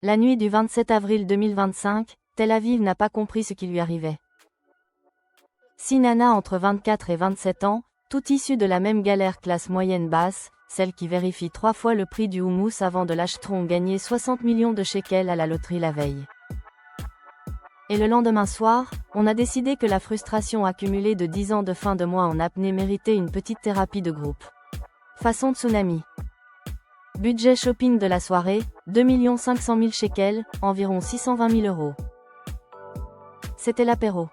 La nuit du 27 avril 2025, Tel Aviv n'a pas compris ce qui lui arrivait. 6 nanas entre 24 et 27 ans, toutes issues de la même galère classe moyenne basse, celle qui vérifie 3 fois le prix du houmous avant de l'acheter, ont gagné 60 millions de shekels à la loterie la veille. Et le lendemain soir, on a décidé que la frustration accumulée de 10 ans de fin de mois en apnée méritait une petite thérapie de groupe. Façon tsunami. Budget shopping de la soirée, 2 500 000 shekels, environ 620 000 euros. C'était l'apéro.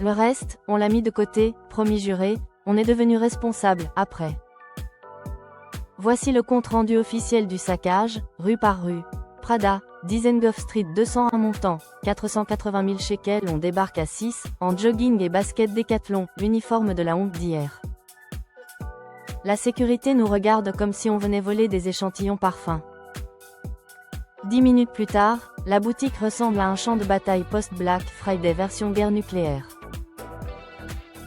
Le reste, on l'a mis de côté, promis juré, on est devenu responsable, après. Voici le compte-rendu officiel du saccage, rue par rue. Prada, Dizengoff Street 201 montant, 480 000 shekels. On débarque à 6, en jogging et basket Décathlon, l'uniforme de la honte d'hier. La sécurité nous regarde comme si on venait voler des échantillons parfums. 10 minutes plus tard, la boutique ressemble à un champ de bataille post-Black Friday version guerre nucléaire.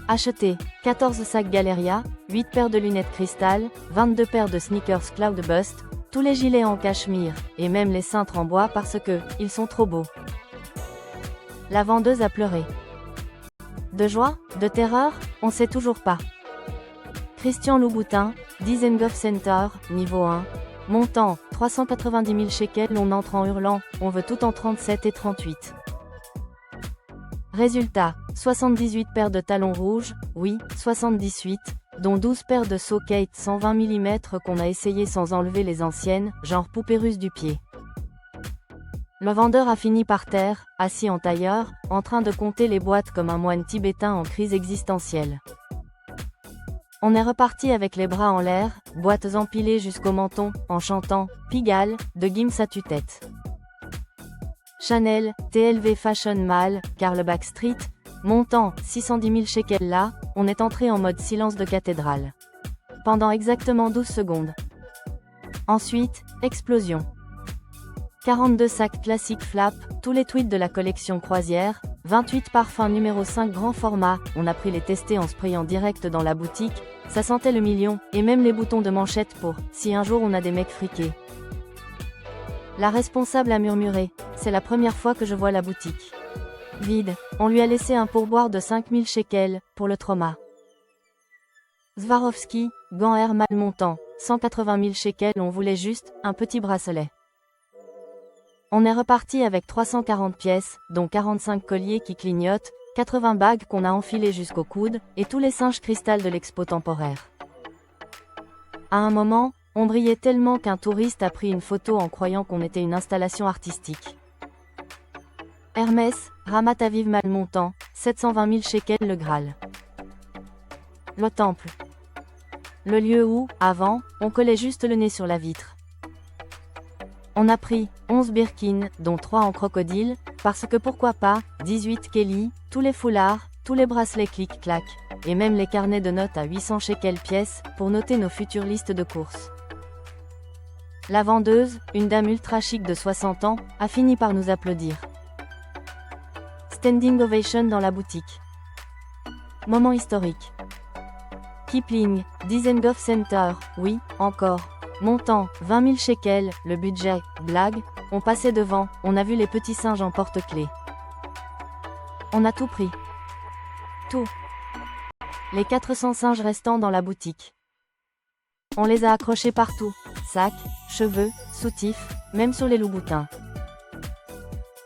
Acheté, 14 sacs Galeria, 8 paires de lunettes cristal, 22 paires de sneakers Cloudbust, tous les gilets en cachemire, et même les cintres en bois parce que, ils sont trop beaux. La vendeuse a pleuré. De joie? De terreur? On sait toujours pas. Christian Louboutin, Dizengoff Center, niveau 1. Montant, 390 000 shekels. On entre en hurlant, on veut tout en 37 et 38. Résultat, 78 paires de talons rouges, oui, 78, dont 12 paires de So Kate 120 mm qu'on a essayé sans enlever les anciennes, genre poupée russe du pied. Le vendeur a fini par terre, assis en tailleur, en train de compter les boîtes comme un moine tibétain en crise existentielle. On est reparti avec les bras en l'air, boîtes empilées jusqu'au menton, en chantant « Pigalle » de Gims à tue-tête. Chanel, TLV Fashion Mall, Carlebach Street, montant 610 000 shekels. Là, on est entré en mode silence de cathédrale. Pendant exactement 12 secondes. Ensuite, explosion. 42 sacs classiques Flap, tous les tweets de la collection croisière, 28 parfums numéro 5 grand format, on a pris les tester en sprayant direct dans la boutique, ça sentait le million, et même les boutons de manchette pour, si un jour on a des mecs friqués. La responsable a murmuré, c'est la première fois que je vois la boutique. Vide, on lui a laissé un pourboire de 5 000 shekels, pour le trauma. Swarovski, gants Air mal montant, 180 000 shekels. On voulait juste, un petit bracelet. On est reparti avec 340 pièces, dont 45 colliers qui clignotent, 80 bagues qu'on a enfilées jusqu'au coude, et tous les singes cristal de l'expo temporaire. À un moment, on brillait tellement qu'un touriste a pris une photo en croyant qu'on était une installation artistique. Hermès, Ramat Aviv mal montant, 720 000 shekels. Le Graal. Le temple. Le lieu où, avant, on collait juste le nez sur la vitre. On a pris 11 Birkin, dont 3 en crocodile, parce que pourquoi pas, 18 Kelly, tous les foulards, tous les bracelets clic-clac, et même les carnets de notes à 800 shekels pièce, pour noter nos futures listes de courses. La vendeuse, une dame ultra chic de 60 ans, a fini par nous applaudir. Standing ovation dans la boutique. Moment historique. Kipling, Dizengoff Center, oui, encore. Montant, 20 000 shekels, le budget, blague, on passait devant, on a vu les petits singes en porte-clés. On a tout pris. Tout. Les 400 singes restants dans la boutique. On les a accrochés partout, sacs, cheveux, soutifs, même sur les louboutins.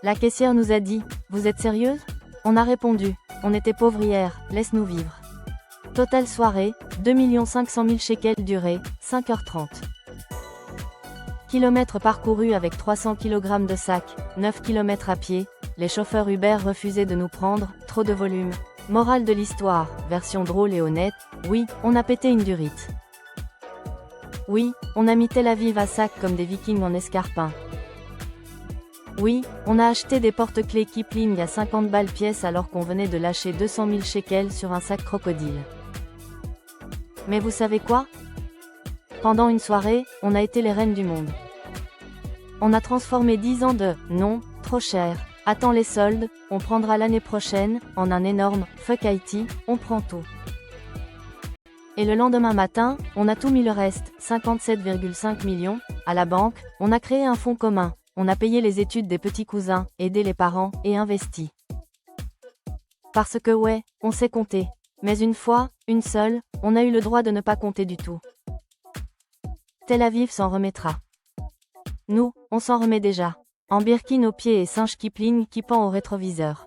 La caissière nous a dit, vous êtes sérieuse? On a répondu, on était pauvrières, laisse-nous vivre. Total soirée, 2 500 000 shekels durée, 5h30. Kilomètres parcourus avec 300 kg de sacs, 9 km à pied, les chauffeurs Uber refusaient de nous prendre, trop de volume. Morale de l'histoire, version drôle et honnête, oui, on a pété une durite. Oui, on a mis Tel Aviv à sac comme des vikings en escarpins. Oui, on a acheté des porte-clés Kipling à 50 balles pièce alors qu'on venait de lâcher 200 000 shekels sur un sac crocodile. Mais vous savez quoi? Pendant une soirée, on a été les reines du monde. On a transformé 10 ans de « non, trop cher, attends les soldes, on prendra l'année prochaine » en un énorme « fuck IT, on prend tout ». Et le lendemain matin, on a tout mis le reste, 57,5 millions, à la banque, on a créé un fonds commun, on a payé les études des petits cousins, aidé les parents, et investi. Parce que ouais, on sait compter. Mais une fois, une seule, on a eu le droit de ne pas compter du tout. Tel Aviv s'en remettra. Nous, on s'en remet déjà. En Birkin aux pieds et singe Kipling qui pend au rétroviseur.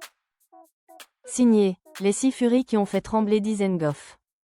Signé, les 6 furies qui ont fait trembler Dizengoff.